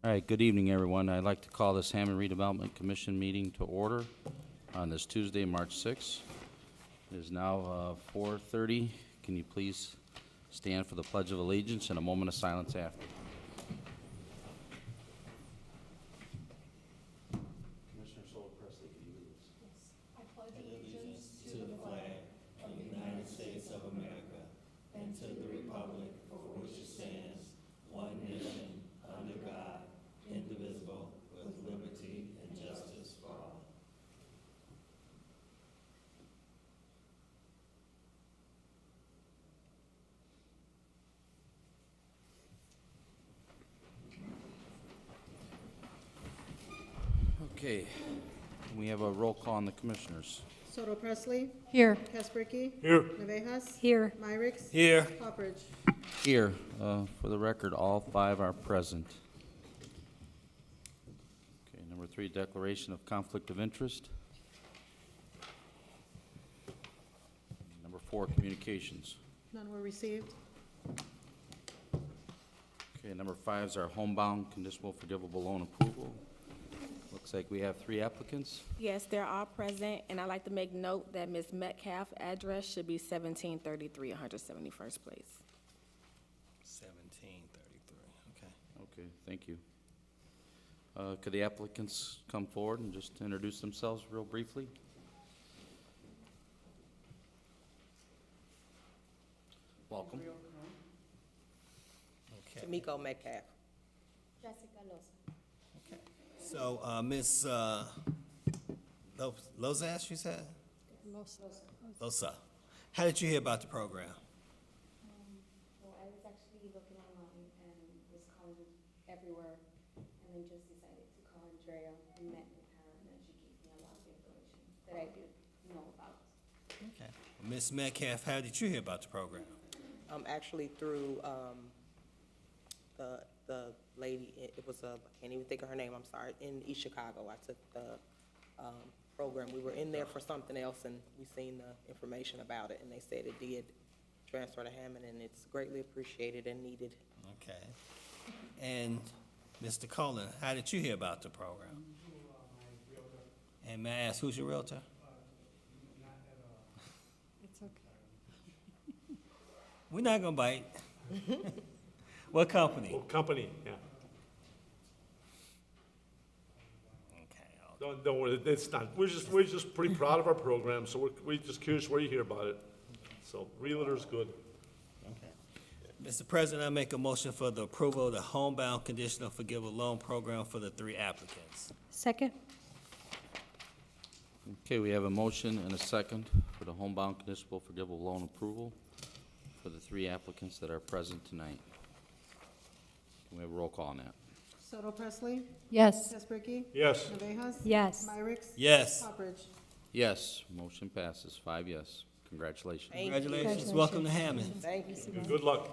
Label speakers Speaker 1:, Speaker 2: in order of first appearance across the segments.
Speaker 1: All right, good evening, everyone. I'd like to call this Hammond Redevelopment Commission meeting to order on this Tuesday, March 6th. It is now 4:30. Can you please stand for the Pledge of Allegiance and a moment of silence after? Commissioner Solar Presley, can you lead us? Okay, we have a roll call on the commissioners.
Speaker 2: Soto Presley,
Speaker 3: Here.
Speaker 2: Casperky,
Speaker 4: Here.
Speaker 2: Navejas,
Speaker 3: Here.
Speaker 2: Myricks,
Speaker 4: Here.
Speaker 2: Hopperidge.
Speaker 1: Here, for the record, all 5 are present. Okay, number 3, declaration of conflict of interest. Number 4, communications.
Speaker 2: None were received.
Speaker 1: Okay, number 5 is our homebound conditional forgivable loan approval. Looks like we have 3 applicants.
Speaker 5: Yes, they're all present, and I'd like to make note that Ms. Metcalf address should be 1733 171st Place.
Speaker 4: 1733, okay.
Speaker 1: Okay, thank you. Could the applicants come forward and just introduce themselves real briefly? Welcome.
Speaker 4: Okay.
Speaker 6: Tamiko Metcalf.
Speaker 3: Jessica Loza.
Speaker 4: Okay. So, Ms. Lozas, you said? Losa. How did you hear about the program?
Speaker 3: Well, I was actually looking online and was calling everywhere, and then just decided to call Andrea and met with her, and then she gave me a lot of information that I did know about.
Speaker 4: Okay. Ms. Metcalf, how did you hear about the program?
Speaker 6: Actually through, the lady, it was I can't even think of her name, I'm sorry, in East Chicago. I took the, program. We were in there for something else, and we seen the information about it, and they said it did transfer to Hammond, and it's greatly appreciated and needed.
Speaker 4: Okay. And Mr. Cullen, how did you hear about the program? And may I ask, who's your realtor?
Speaker 3: It's okay.
Speaker 4: We're not gonna bite. What company?
Speaker 7: Well, company, yeah.
Speaker 4: Okay.
Speaker 7: Don't worry, it's not, we're just pretty proud of our program, so we're just curious where you hear about it. So, realtor's good.
Speaker 4: Okay. Mr. President, I make a motion for the approval of the homebound conditional forgivable loan program for the 3 applicants.
Speaker 3: Second?
Speaker 1: Okay, we have a motion and a second for the homebound conditional forgivable loan approval for the 3 applicants that are present tonight. Can we have a roll call on that?
Speaker 2: Soto Presley,
Speaker 3: Yes.
Speaker 2: Casperky,
Speaker 7: Yes,
Speaker 2: Navejas.
Speaker 3: Yes.
Speaker 2: Myricks,
Speaker 4: Yes.
Speaker 2: Hopperidge.
Speaker 1: Yes, motion passes, 5 yes. Congratulations.
Speaker 6: Thank you.
Speaker 4: Congratulations. Welcome to Hammond.
Speaker 6: Thank you.
Speaker 7: good luck.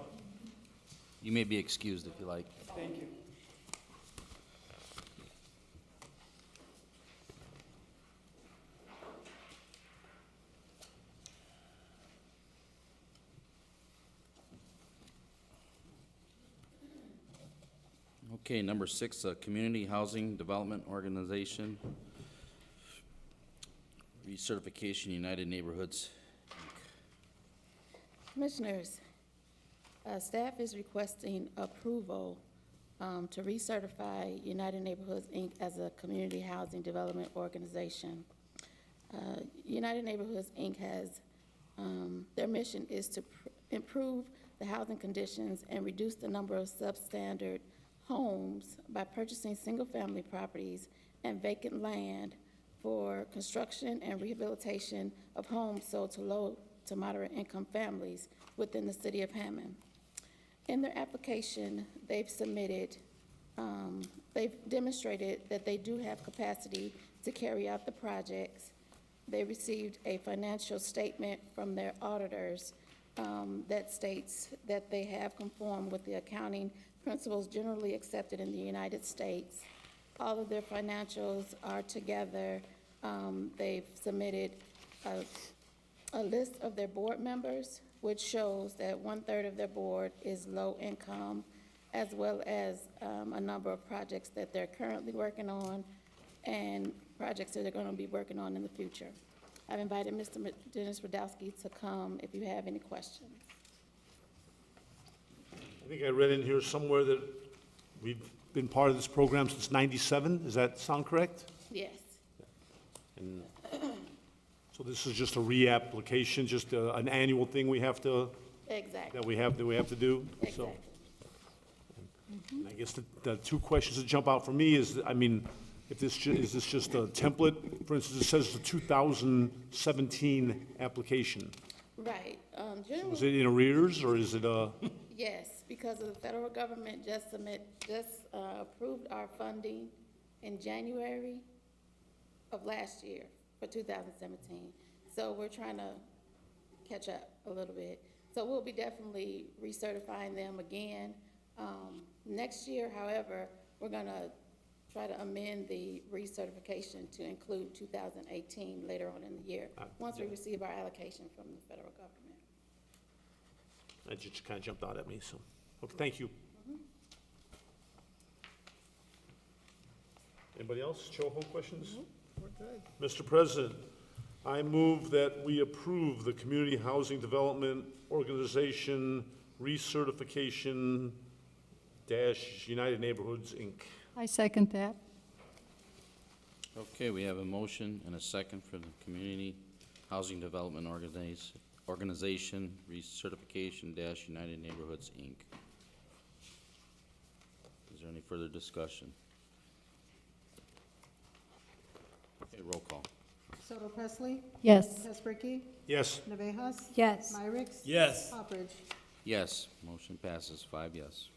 Speaker 1: You may be excused if you like.
Speaker 6: Thank you.
Speaker 1: Okay, number 6, Community Housing Development Organization, Recertification United Neighborhoods.
Speaker 5: Commissioners, staff is requesting approval to recertify United Neighborhoods, Inc. as a community housing development organization. United Neighborhoods, Inc. has, their mission is to improve the housing conditions and reduce the number of substandard homes by purchasing single-family properties and vacant land for construction and rehabilitation of homes sold to low to moderate income families within the city of Hammond. In their application, they've submitted, they've demonstrated that they do have capacity to carry out the projects. They received a financial statement from their auditors that states that they have conformed with the accounting principles generally accepted in the United States. All of their financials are together. They've submitted a list of their board members, which shows that 1/3 of their board is low income. as well as a number of projects that they're currently working on and projects that they're going to be working on in the future. I've invited Mr. Dennis Radowski to come if you have any questions.
Speaker 7: I think I read in here somewhere that we've been part of this program since '97. Does that sound correct?
Speaker 5: Yes,
Speaker 7: And so this is just a reapplication, just an annual thing we have to,
Speaker 5: exactly,
Speaker 7: that we have to do? So,
Speaker 5: exactly.
Speaker 7: and I guess the two questions that jump out for me is, I mean, if this, is this just a template? For instance, it says it's a 2017 application.
Speaker 5: Right.
Speaker 7: Was
Speaker 5: Generally,
Speaker 7: it in arrears, or is it a,
Speaker 5: yes, because the federal government just approved our funding in January of last year for 2017. So we're trying to catch up a little bit. So we'll be definitely recertifying them again. Next year, however, we're gonna try to amend the recertification to include 2018 later on in the year, once we receive our allocation from the federal government.
Speaker 7: that just kind of jumped out at me, so, okay, thank you. Anybody else? Choho questions? Mr. President, I move that we approve the Community Housing Development Organization recertification dash United Neighborhoods, Inc.
Speaker 8: I second that.
Speaker 1: Okay, we have a motion and a second for the Community Housing Development Organization recertification dash United Neighborhoods, Inc. Is there any further discussion? Okay, roll call.
Speaker 2: Soto Presley?
Speaker 8: Yes.
Speaker 2: Keswick?
Speaker 7: Yes.
Speaker 2: Navejas?
Speaker 8: Yes.
Speaker 2: Myrick?
Speaker 4: Yes.
Speaker 2: Poppers?
Speaker 1: Yes, motion passes 5 yes.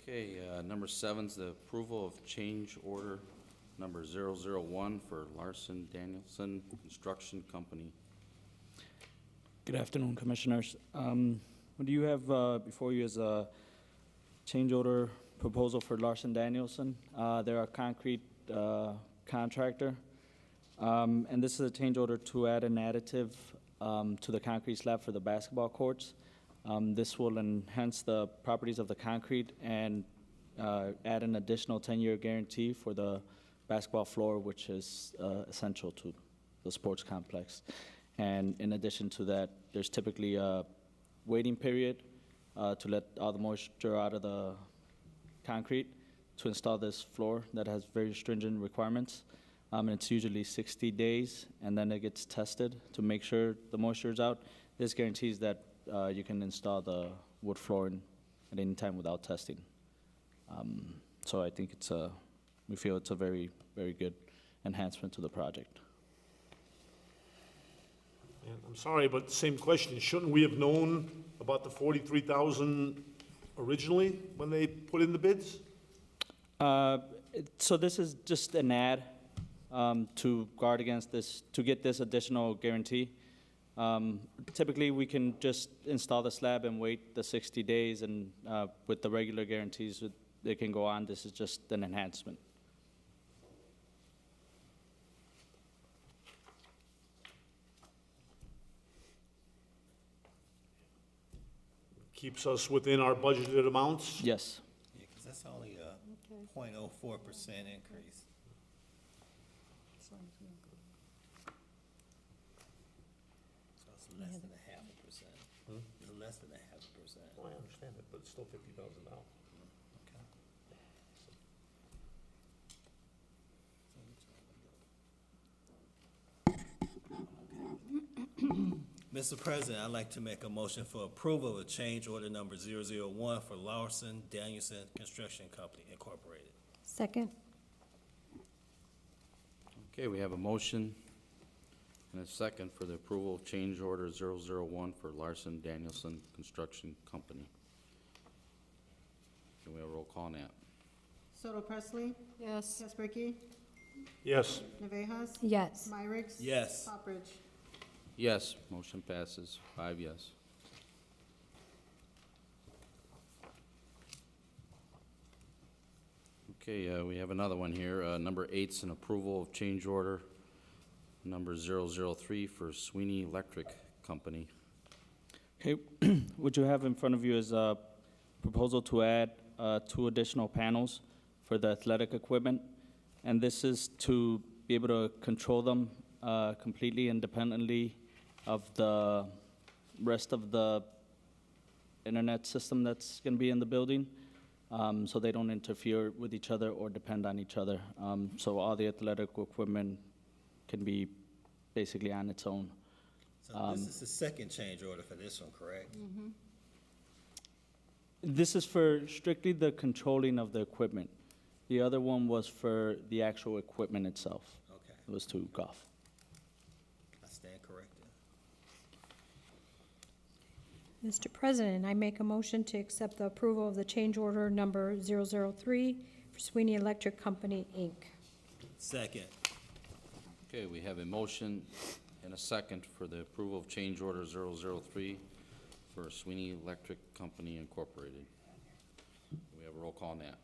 Speaker 1: Okay, number 7's the approval of change order number 001 for Larson Danielson Construction Company.
Speaker 9: Good afternoon, Commissioners. What you have before you is a change order proposal for Larson Danielson. They're a concrete contractor. And this is a change order to add an additive to the concrete slab for the basketball courts. This will enhance the properties of the concrete and add an additional 10-year guarantee for the basketball floor, which is essential to the sports complex. And in addition to that, there's typically a waiting period to let all the moisture out of the concrete to install this floor that has very stringent requirements. And it's usually 60 days, and then it gets tested to make sure the moisture is out. This guarantees that you can install the wood flooring at any time without testing. So I think we feel it's a very, very good enhancement to the project.
Speaker 7: And I'm sorry, but same question. Shouldn't we have known about the 43,000 originally when they put in the bids?
Speaker 9: So this is just an ad to guard against this, to get this additional guarantee. Typically, we can just install the slab and wait the 60 days, and with the regular guarantees, they can go on. This is just an enhancement.
Speaker 7: Keeps us within our budgeted amounts?
Speaker 9: Yes.
Speaker 4: Yeah, because that's only a 0.04% increase. So it's less than a half a percent. It's less than a half a percent.
Speaker 7: Well, I understand it, but it's still $50,000.
Speaker 4: Mr. President, I'd like to make a motion for approval of change order number 001 for Larson Danielson Construction Company Incorporated.
Speaker 8: Second.
Speaker 1: Okay, we have a motion and a second for the approval of change order 001 for Larson Danielson Construction Company. Can we have a roll call on that?
Speaker 2: Soto Presley?
Speaker 8: Yes.
Speaker 2: Keswick?
Speaker 7: Yes.
Speaker 2: Navejas?
Speaker 8: Yes.
Speaker 2: Myrick?
Speaker 4: Yes.
Speaker 2: Poppers?
Speaker 1: Yes, motion passes 5 yes. Okay, we have another one here. Number 8's an approval of change order number 003 for Sweeney Electric Company.
Speaker 9: Okay, what you have in front of you is a proposal to add 2 additional panels for the athletic equipment. And this is to be able to control them completely independently of the rest of the internet system that's going to be in the building, so they don't interfere with each other or depend on each other. So all the athletic equipment can be basically on its own.
Speaker 4: So this is the second change order for this one, correct?
Speaker 9: This is for strictly the controlling of the equipment. The other one was for the actual equipment itself.
Speaker 4: Okay,
Speaker 9: It was to golf.
Speaker 4: I stand corrected.
Speaker 8: Mr. President, I make a motion to accept the approval of the change order number 003 for Sweeney Electric Company, Inc.
Speaker 4: Second.
Speaker 1: Okay, we have a motion and a second for the approval of change order 003 for Sweeney Electric Company Incorporated. We have a roll call on that.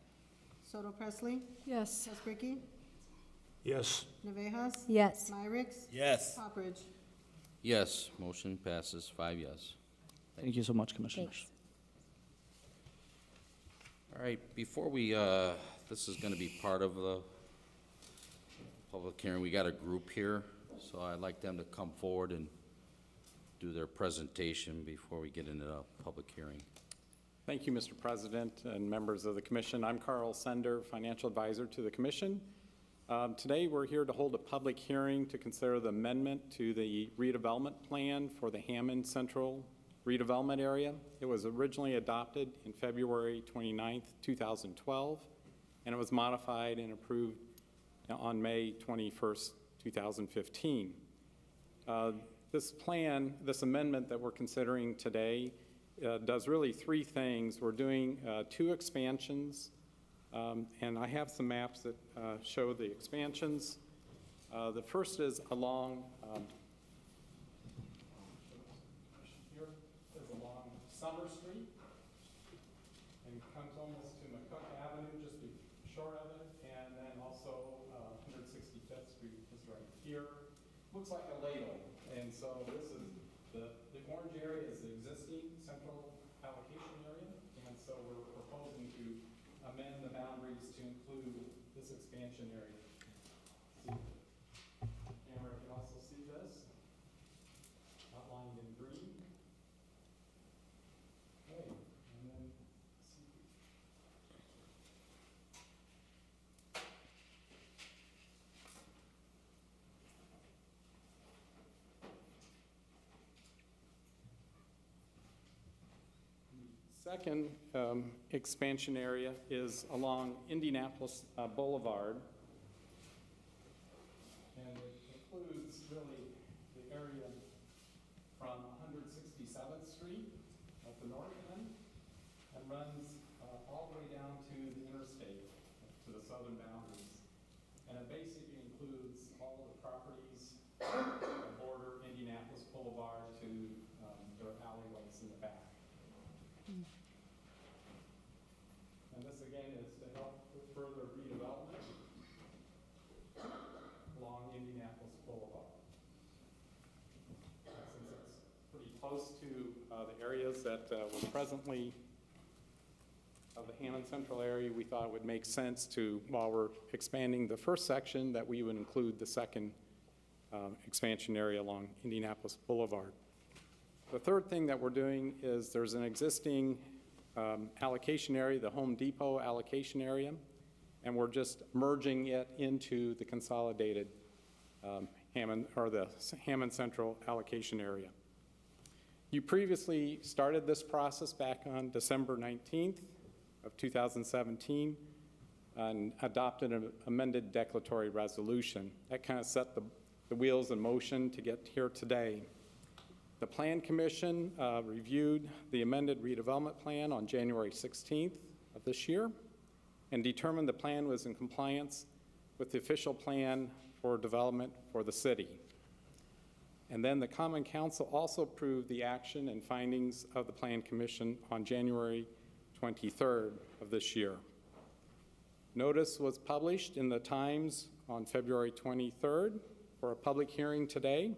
Speaker 2: Soto Presley?
Speaker 8: Yes.
Speaker 2: Rusbricky?
Speaker 7: Yes.
Speaker 2: Navejas?
Speaker 8: Yes.
Speaker 2: Myrick?
Speaker 4: Yes.
Speaker 2: Poppers?
Speaker 1: Yes, motion passes 5 yes.
Speaker 9: Thank you so much, Commissioners.
Speaker 1: All right, before we, this is gonna be part of the public hearing, we got a group here, so I'd like them to come forward and do their presentation before we get into the public hearing.
Speaker 10: Thank you, Mr. President and members of the commission. I'm Carl Sender, financial advisor to the commission. Today, we're here to hold a public hearing to consider the amendment to the redevelopment plan for the Hammond Central redevelopment area. It was originally adopted in February 29th, 2012, and it was modified and approved on May 21st, 2015. This plan, this amendment that we're considering today, does really 3 things. We're doing 2 expansions, and I have some maps that show the expansions. The first is along here is along Summer Street and comes almost to McCook Avenue, just short of it, and then also 165th Street is right here. Looks like a ladle, and so this is the orange area is the existing central allocation area, and so we're proposing to amend the boundaries to include this expansion area. Camera can also see this, outlined in green. Okay, and then see. Second expansion area is along Indianapolis Boulevard. And it includes really the area from 167th Street at the north end and runs all the way down to the interstate, to the southern boundaries. And it basically includes all the properties that border Indianapolis Boulevard to their alleyways in the back. And this again is to help with further redevelopment along Indianapolis Boulevard. Since it's pretty close to the areas that were presently of the Hammond Central area, we thought it would make sense to, while we're expanding the first section, that we would include the second expansion area along Indianapolis Boulevard. The third thing that we're doing is there's an existing allocation area, the Home Depot allocation area, and we're just merging it into the consolidated Hammond, or the Hammond Central allocation area. You previously started this process back on December 19th of 2017 and adopted an amended declaratory resolution. That kind of set the wheels in motion to get here today. The Plan Commission reviewed the amended redevelopment plan on January 16th of this year and determined the plan was in compliance with the official plan for development for the city. And then the Common Council also approved the action and findings of the Plan Commission on January 23rd of this year. Notice was published in the Times on February 23rd, for a public hearing today,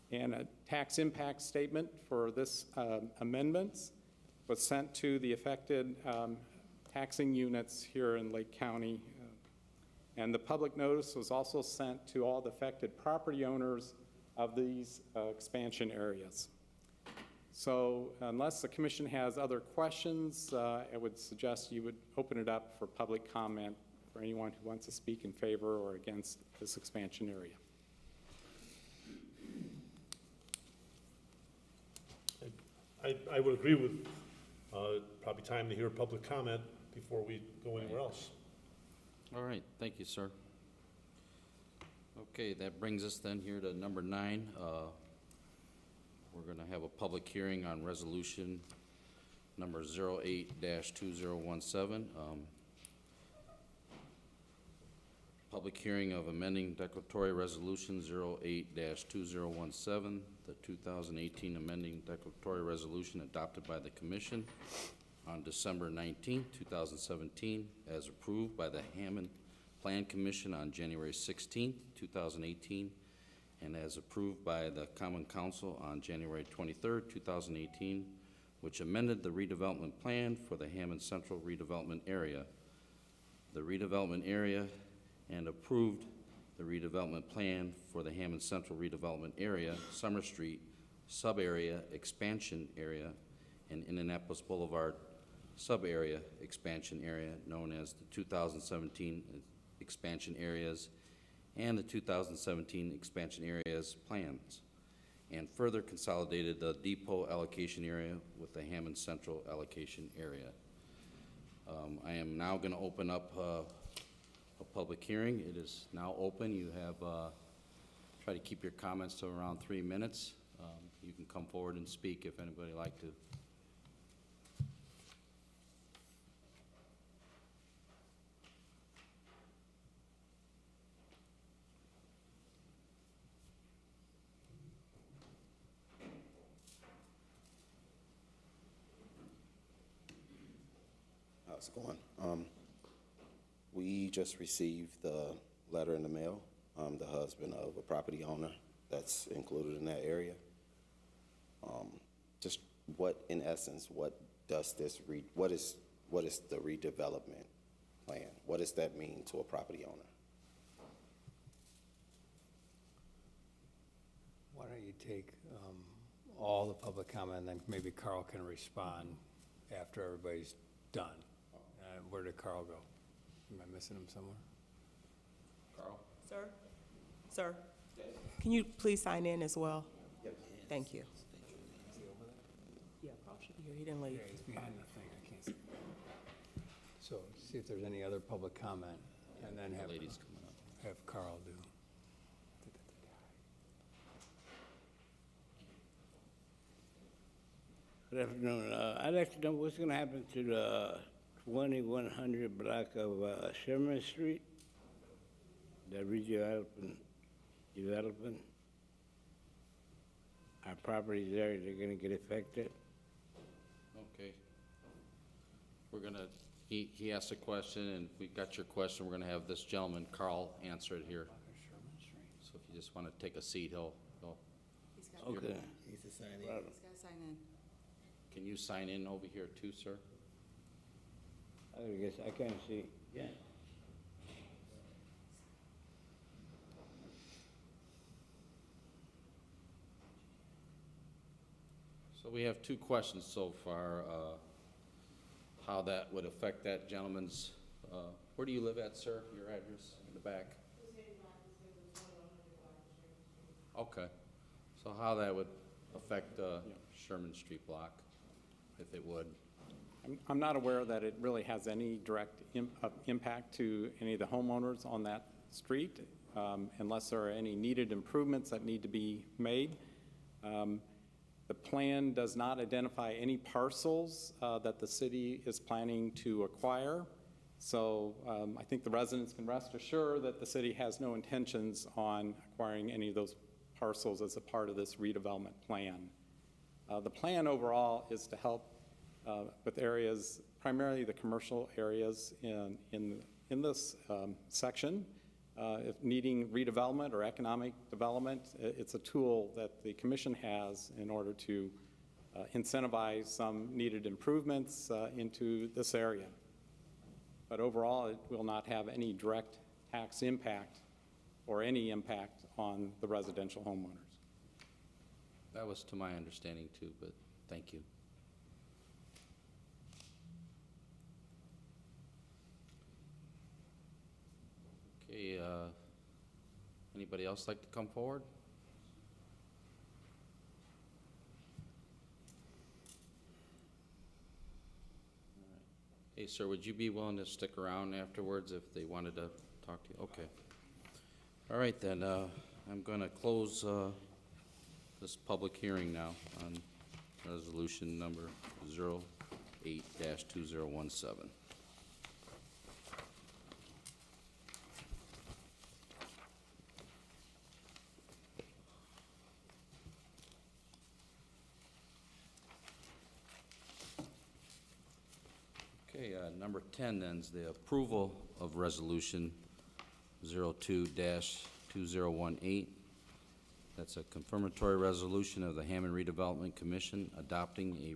Speaker 10: and a tax impact statement for this amendments was sent to the affected taxing units here in Lake County. And the public notice was also sent to all the affected property owners of these expansion areas. So unless the commission has other questions, I would suggest you would open it up for public comment for anyone who wants to speak in favor or against this expansion area.
Speaker 7: I would agree with, probably time to hear public comment before we go anywhere else.
Speaker 1: All right, thank you, sir. Okay, that brings us then here to number 9. We're gonna have a public hearing on resolution number 08-2017. Public hearing of amending declaratory resolution 08-2017, the 2018 amending declaratory resolution adopted by the commission on December 19, 2017, as approved by the Hammond Plan Commission on January 16, 2018, and as approved by the Common Council on January 23, 2018, which amended the redevelopment plan for the Hammond Central redevelopment area, the redevelopment area, and approved the redevelopment plan for the Hammond Central redevelopment area, Summer Street, sub-area, expansion area, and Indianapolis Boulevard sub-area, expansion area, known as the 2017 expansion areas and the 2017 expansion areas plans, and further consolidated the depot allocation area with the Hammond Central allocation area. I am now going to open up a public hearing. It is now open. You have, try to keep your comments to around 3 minutes. You can come forward and speak if anybody would like to.
Speaker 11: How's it going? We just received the letter in the mail. I'm the husband of a property owner that's included in that area. Just what, in essence, what does this what is the redevelopment plan? What does that mean to a property owner?
Speaker 12: Why don't you take all the public comment, and then maybe Carl can respond after everybody's done. Where did Carl go? Am I missing him somewhere?
Speaker 1: Carl?
Speaker 6: Sir? Sir? Can you please sign in as well? Thank you. Yeah, Carl should be here. He didn't leave.
Speaker 12: Yeah, he's behind the thing. I can't see. So see if there's any other public comment, and then have
Speaker 1: Ladies coming up.
Speaker 12: have Carl do.
Speaker 13: Good afternoon. I'd like to know what's going to happen to the 2100 block of Sherman Street, the development. Our properties there, they're going to get affected.
Speaker 1: Okay. We're gonna, he asked a question, and if we got your question, we're gonna have this gentleman, Carl, answer it here. So if you just wanna take a seat, he'll.
Speaker 13: Okay.
Speaker 11: He's a sign
Speaker 13: Well,
Speaker 1: Can you sign in over here too, sir?
Speaker 13: I guess I can't see. Yeah.
Speaker 1: So we have 2 questions so far. How that would affect that gentleman's, where do you live at, sir? Your address in the back? Okay. So how that would affect Sherman Street block, if it would?
Speaker 10: I'm not aware that it really has any direct impact to any of the homeowners on that street, unless there are any needed improvements that need to be made. The plan does not identify any parcels that the city is planning to acquire. So I think the residents can rest assured that the city has no intentions on acquiring any of those parcels as a part of this redevelopment plan. The plan overall is to help with areas, primarily the commercial areas in this section, if needing redevelopment or economic development, it's a tool that the commission has in order to incentivize some needed improvements into this area. But overall, it will not have any direct tax impact or any impact on the residential homeowners.
Speaker 1: That was to my understanding too, but thank you. Okay, anybody else like to come forward? All right. Hey, sir, would you be willing to stick around afterwards if they wanted to talk to you? Okay. All right, then, I'm going to close this public hearing now on resolution number 08-2017. Okay, number 10 then is the approval of resolution 02-2018. That's a confirmatory resolution of the Hammond Redevelopment Commission adopting a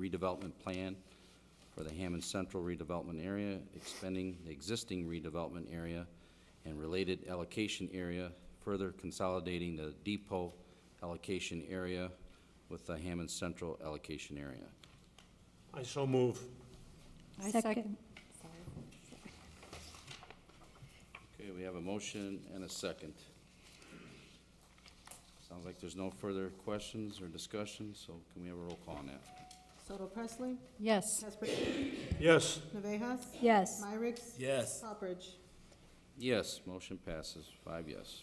Speaker 1: redevelopment plan for the Hammond Central redevelopment area, expanding the existing redevelopment area and related allocation area, further consolidating the depot allocation area with the Hammond Central allocation area.
Speaker 7: I so move.
Speaker 8: I second.
Speaker 1: Okay, we have a motion and a second. Sounds like there's no further questions or discussion, so can we have a roll call on that?
Speaker 2: Soto Presley?
Speaker 8: Yes.
Speaker 2: Casperino?
Speaker 7: Yes.
Speaker 2: Navejas?
Speaker 8: Yes.
Speaker 2: Myrick?
Speaker 4: Yes.
Speaker 2: Poppers?
Speaker 1: Yes, motion passes, 5 yes.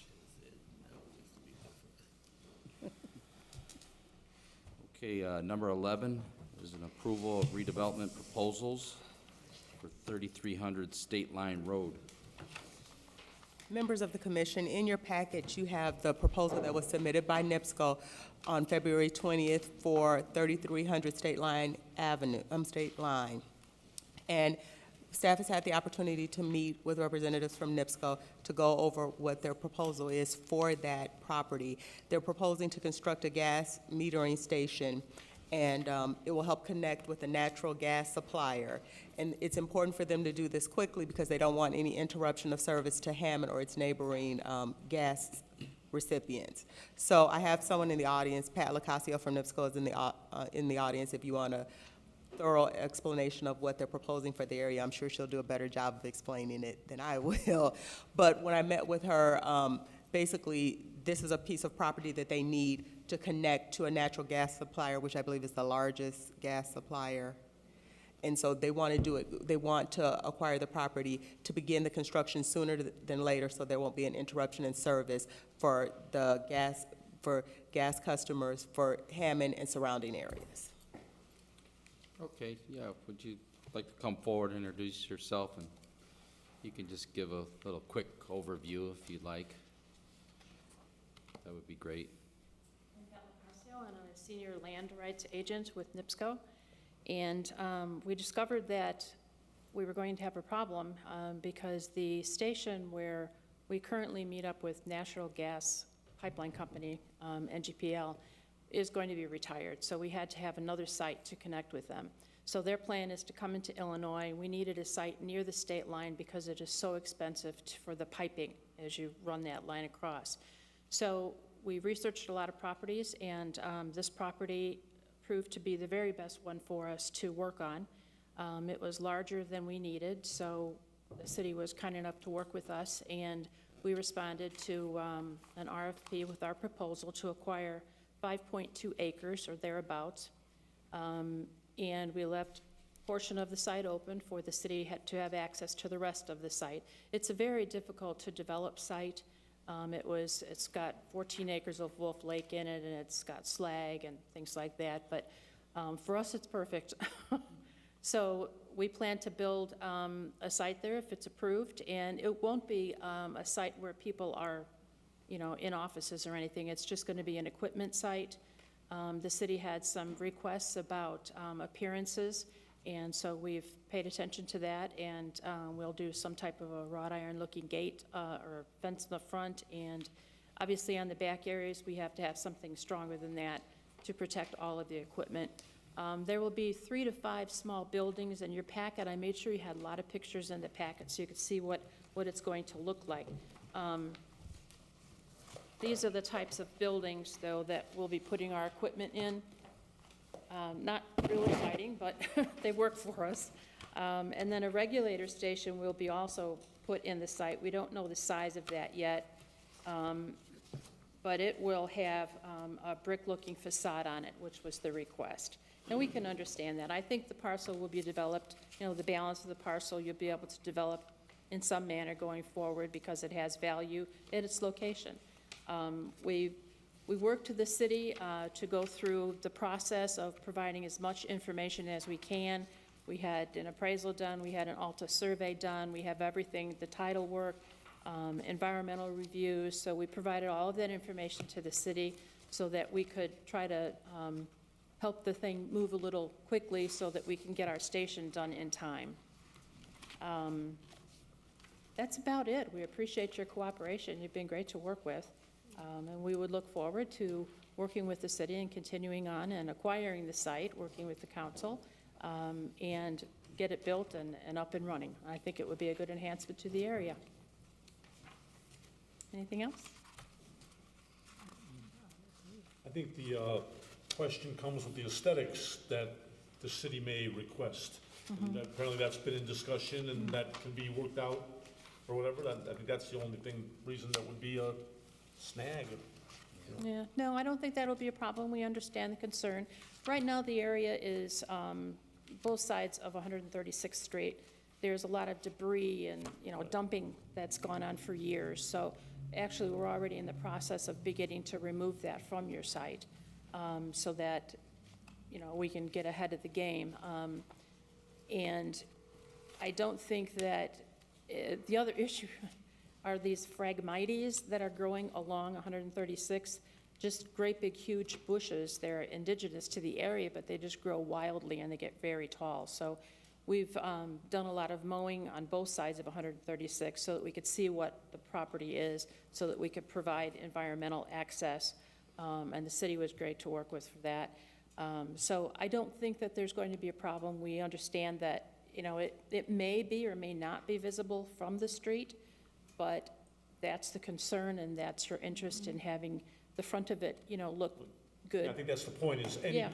Speaker 1: Okay, number 11 is an approval of redevelopment proposals for 3300 State Line Road.
Speaker 6: Members of the commission, in your package, you have the proposal that was submitted by NIPSCO on February 20th for 3300 State Line Avenue, State Line. And staff has had the opportunity to meet with representatives from NIPSCO to go over what their proposal is for that property. They're proposing to construct a gas metering station, and it will help connect with a natural gas supplier. And it's important for them to do this quickly because they don't want any interruption of service to Hammond or its neighboring gas recipients. So I have someone in the audience, Pat Lacasio from NIPSCO is in the audience. If you want a thorough explanation of what they're proposing for the area, I'm sure she'll do a better job of explaining it than I will. But when I met with her, basically, this is a piece of property that they need to connect to a natural gas supplier, which I believe is the largest gas supplier. And so they want to do it, they want to acquire the property to begin the construction sooner than later, so there won't be an interruption in service for the gas customers for Hammond and surrounding areas.
Speaker 1: Okay, yeah, would you like to come forward and introduce yourself, and you can just give a little quick overview if you'd like. That would be great.
Speaker 14: I'm Pat Lacasio, and I'm a senior land rights agent with NIPSCO. And we discovered that we were going to have a problem because the station where we currently meet up with Natural Gas Pipeline Company, NGPL, is going to be retired. So we had to have another site to connect with them. So their plan is to come into Illinois. We needed a site near the state line because it is so expensive for the piping as you run that line across. So we researched a lot of properties, and this property proved to be the very best one for us to work on. It was larger than we needed, so the city was kind enough to work with us, and we responded to an RFP with our proposal to acquire 5.2 acres or thereabouts, and we left a portion of the site open for the city to have access to the rest of the site. It's a very difficult to develop site. It's got 14 acres of Wolf Lake in it, and it's got slag and things like that, but for us it's perfect. So we plan to build a site there if it's approved, and it won't be a site where people are, in offices or anything. It's just going to be an equipment site. The city had some requests about appearances, And so we've paid attention to that, and we'll do some type of a wrought iron-looking gate or fence in the front. And obviously, on the back areas, we have to have something stronger than that to protect all of the equipment. There will be 3 to 5 small buildings in your packet. I made sure you had a lot of pictures in the packet so you could see what it's going to look like. These are the types of buildings, though, that we'll be putting our equipment in. Not really exciting, but they work for us. And then a regulator station will be also put in the site. We don't know the size of that yet, but it will have a brick-looking facade on it, which was the request. And we can understand that. I think the parcel will be developed, the balance of the parcel you'll be able to develop in some manner going forward because it has value at its location. We worked with the city to go through the process of providing as much information as we can. We had an appraisal done, we had an Alta survey done, we have everything, the title work, environmental reviews. So we provided all of that information to the city so that we could try to help the thing move a little quickly so that we can get our station done in time. That's about it. We appreciate your cooperation. You've been great to work with. And we would look forward to working with the city and continuing on and acquiring the site, working with the council, and get it built and up and running. I think it would be a good enhancement to the area. Anything else?
Speaker 7: I think the question comes with the aesthetics that the city may request. And apparently that's been in discussion and that can be worked out or whatever. I think that's the only reason that would be a snag.
Speaker 14: Yeah, no, I don't think that'll be a problem. We understand the concern. Right now, the area is both sides of 136th Street. There's a lot of debris and, dumping that's gone on for years. So actually, we're already in the process of beginning to remove that from your site so that, we can get ahead of the game. And I don't think that the other issue are these phragmites that are growing along 136, just great big huge bushes. They're indigenous to the area, but they just grow wildly and they get very tall. So we've done a lot of mowing on both sides of 136 so that we could see what the property is, so that we could provide environmental access. And the city was great to work with for that. So I don't think that there's going to be a problem. We understand that, it may be or may not be visible from the street, but that's the concern and that's your interest in having the front of it, look good.
Speaker 7: I think that's the point, is
Speaker 14: Yeah.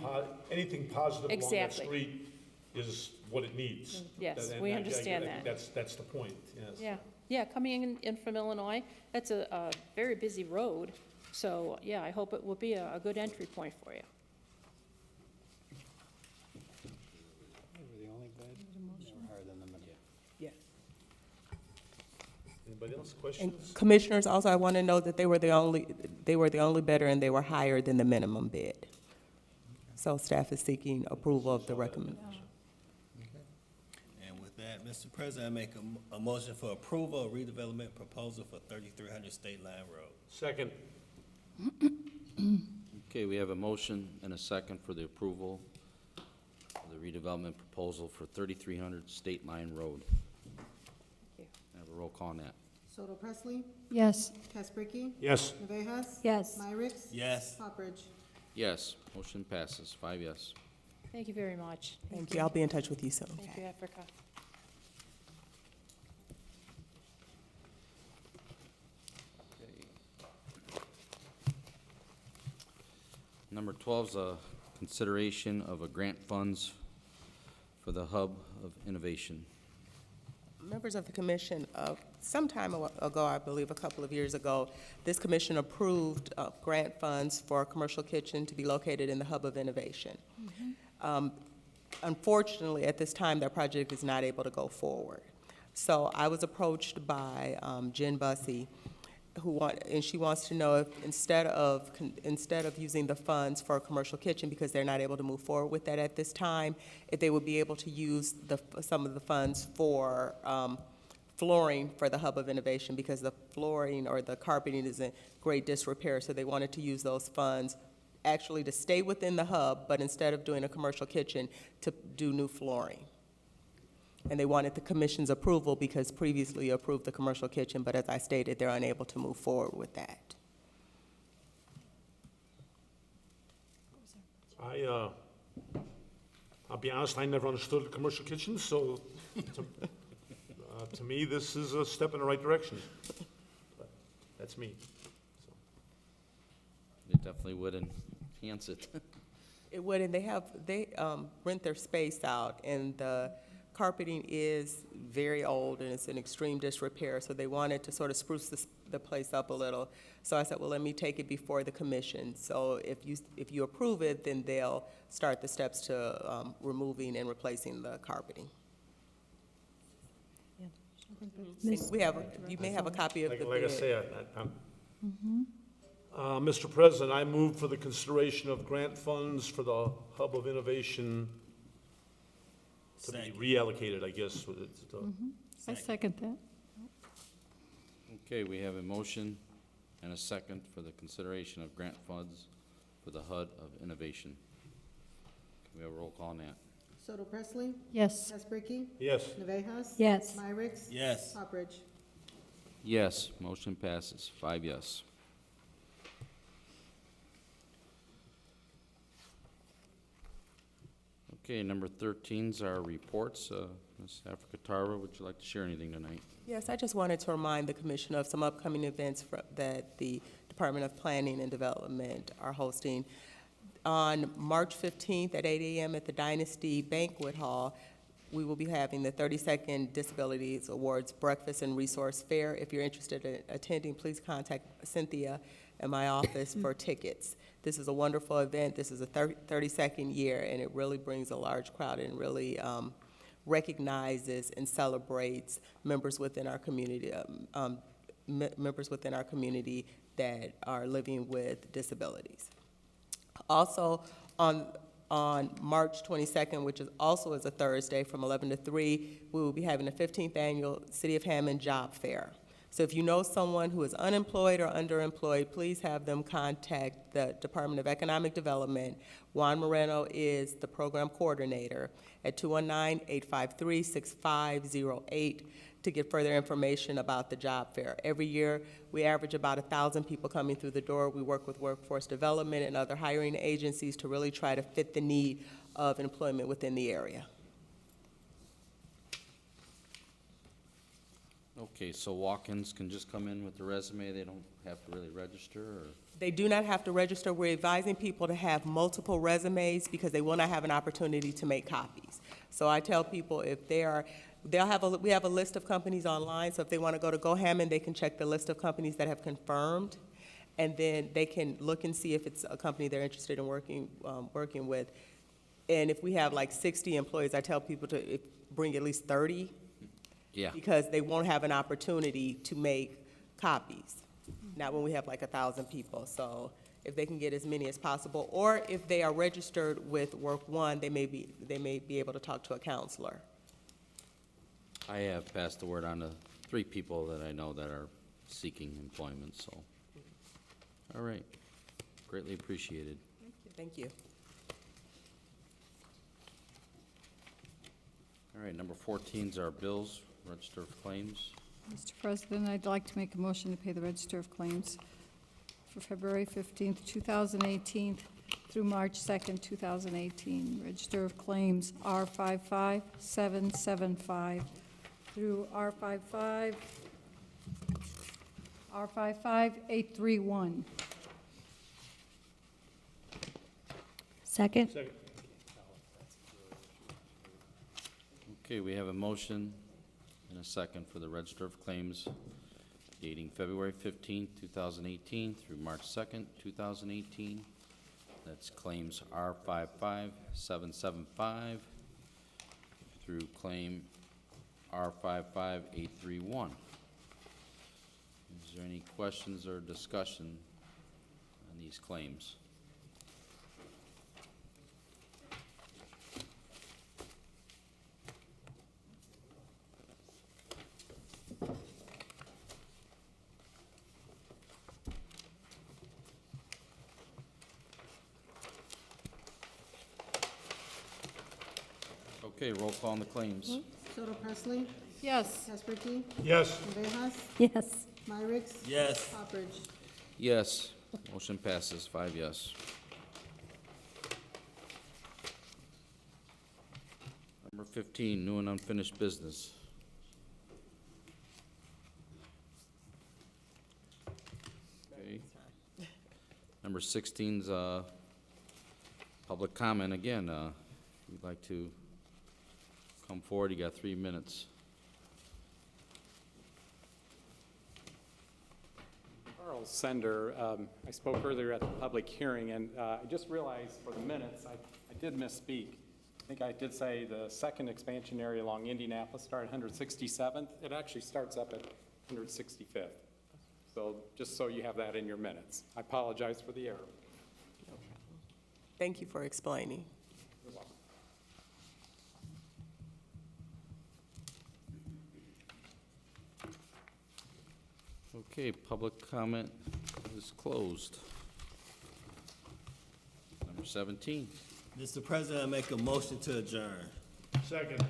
Speaker 7: anything positive along that
Speaker 14: Exactly.
Speaker 7: street is what it needs.
Speaker 14: Yes,
Speaker 7: And
Speaker 14: we
Speaker 7: I
Speaker 14: understand
Speaker 7: think
Speaker 14: that.
Speaker 7: that's the point, yes.
Speaker 14: Yeah, coming in from Illinois, that's a very busy road. So, yeah, I hope it will be a good entry point for you.
Speaker 12: They were the only bid? They were higher than the minimum.
Speaker 6: Yes.
Speaker 7: Anybody else,
Speaker 6: And
Speaker 7: questions?
Speaker 6: commissioners, also, I want to know that they were the only bidder and they were higher than the minimum bid. So staff is seeking approval of the recommendation.
Speaker 4: And with that, Mr. President, I make a motion for approval of redevelopment proposal for 3300 State Line Road.
Speaker 7: Second.
Speaker 1: Okay, we have a motion and a second for the approval of the redevelopment proposal for 3300 State Line Road.
Speaker 14: you.
Speaker 1: Have a roll call on that.
Speaker 2: Soto Presley,
Speaker 8: Yes.
Speaker 2: Casbricky,
Speaker 7: Yes.
Speaker 2: Navejas,
Speaker 8: Yes.
Speaker 2: Myricks,
Speaker 4: Yes.
Speaker 2: Hopperidge.
Speaker 1: Yes, motion passes, 5 yes.
Speaker 14: Thank you very much.
Speaker 6: Thank you. I'll be in touch with you soon.
Speaker 14: Thank you, Africa.
Speaker 1: Number 12 is a consideration of a grant funds for the Hub of Innovation.
Speaker 6: Members of the commission, some time ago, I believe a couple of years ago, this commission approved grant funds for a commercial kitchen to be located in the Hub of Innovation. Unfortunately, at this time, that project is not able to go forward. So I was approached by Jen Bussey, and she wants to know if instead of using the funds for a commercial kitchen, because they're not able to move forward with that at this time, if they would be able to use some of the funds for flooring for the Hub of Innovation, because the flooring or the carpeting is in great disrepair, so they wanted to use those funds actually to stay within the hub, but instead of doing a commercial kitchen, to do new flooring. And they wanted the commission's approval because previously you approved the commercial kitchen, but as I stated, they're unable to move forward with that.
Speaker 7: I'll be honest, I never understood commercial kitchens, so to me, this is a step in the right direction. But that's me. So.
Speaker 1: It definitely would enhance it.
Speaker 6: It would, and they rent their space out, and the carpeting is very old and it's in extreme disrepair, so they wanted to sort of spruce the place up a little. So I said, well, let me take it before the commission. So if you approve it, then they'll start the steps to removing and replacing the carpeting. You may have a copy of the bid.
Speaker 7: Like I say, Mr. President, I move for the consideration of grant funds for the Hub of Innovation to be reallocated, I guess.
Speaker 8: I second that.
Speaker 1: Okay, we have a motion and a second for the consideration of grant funds for the HUD of Innovation. Can we have a roll call on that?
Speaker 2: Soto Presley?
Speaker 8: Yes.
Speaker 2: Hasbricki?
Speaker 7: Yes.
Speaker 2: Navejas?
Speaker 8: Yes.
Speaker 2: Myrick?
Speaker 4: Yes.
Speaker 2: Hopridge?
Speaker 1: Yes, motion passes, 5 yes. Okay, number 13's our reports. Ms. Africa Tarver, would you like to share anything tonight?
Speaker 6: Yes, I just wanted to remind the commission of some upcoming events that the Department of Planning and Development are hosting. On March 15th at 8 a.m. at the Dynasty Banquet Hall, we will be having the 32nd Disabilities Awards Breakfast and Resource Fair. If you're interested in attending, please contact Cynthia in my office for tickets. This is a wonderful event. This is a 32nd year, and it really brings a large crowd and really recognizes and celebrates members within our community, that are living with disabilities. Also, on March 22nd, which is also is a Thursday, from 11 to 3, we will be having the 15th annual City of Hammond Job Fair. So if you know someone who is unemployed or underemployed, please have them contact the Department of Economic Development. Juan Moreno is the program coordinator at 219-853-6508 to get further information about the job fair. Every year, we average about 1,000 people coming through the door. We work with workforce development and other hiring agencies to really try to fit the need of employment within the area.
Speaker 1: Okay, so walk-ins can just come in with the resume, they don't have to really register, or?
Speaker 6: They do not have to register. We're advising people to have multiple resumes because they will not have an opportunity to make copies. So I tell people if we have a list of companies online, so if they want to go to Hammond, they can check the list of companies that have confirmed, and then they can look and see if it's a company they're interested in working with. And if we have like 60 employees, I tell people to bring at least 30.
Speaker 1: Yeah.
Speaker 6: Because they won't have an opportunity to make copies, not when we have like 1,000 people. So if they can get as many as possible, or if they are registered with Work One, they may be able to talk to a counselor.
Speaker 1: I have passed the word on to 3 people that I know that are seeking employment, so. All right, greatly appreciated.
Speaker 6: Thank you.
Speaker 1: All right, number 14 is our bills, register of claims.
Speaker 8: Mr. President, I'd like to make a motion to pay the register of claims for February 15th, 2018 through March 2nd, 2018. Register of claims R55775 through R55831.
Speaker 2: Second?
Speaker 1: Okay, we have a motion and a second for the register of claims dating February 15th, 2018 through March 2nd, 2018. That's claims R55775 through claim R55831. Is there any questions or discussion on these claims? Okay, roll call on the claims.
Speaker 2: Soto Presley,
Speaker 8: Yes.
Speaker 2: Casperkey,
Speaker 7: Yes.
Speaker 2: Villegas, yes,
Speaker 6: Myrick?
Speaker 4: Yes.
Speaker 2: Poppers.
Speaker 1: Yes, motion passes, 5 yes. Number 15, new and unfinished business. Okay. Number 16's public comment. Again, if you'd like to come forward, you got 3 minutes.
Speaker 10: Charles Sender, I spoke earlier at the public hearing, and I just realized for the minutes, I did misspeak. I think I did say the second expansion area along Indianapolis started 167th. It actually starts up at 165th. So just so you have that in your minutes. I apologize for the error.
Speaker 6: Thank you for explaining.
Speaker 10: You're welcome.
Speaker 1: Okay, public comment is closed. Number 17.
Speaker 4: Mr. President, I make a motion to adjourn.
Speaker 7: Second.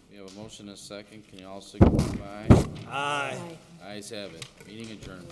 Speaker 1: We have a motion and a second. Can you all signify by aye?
Speaker 4: Aye.
Speaker 1: Ayes have it. Meeting adjourned.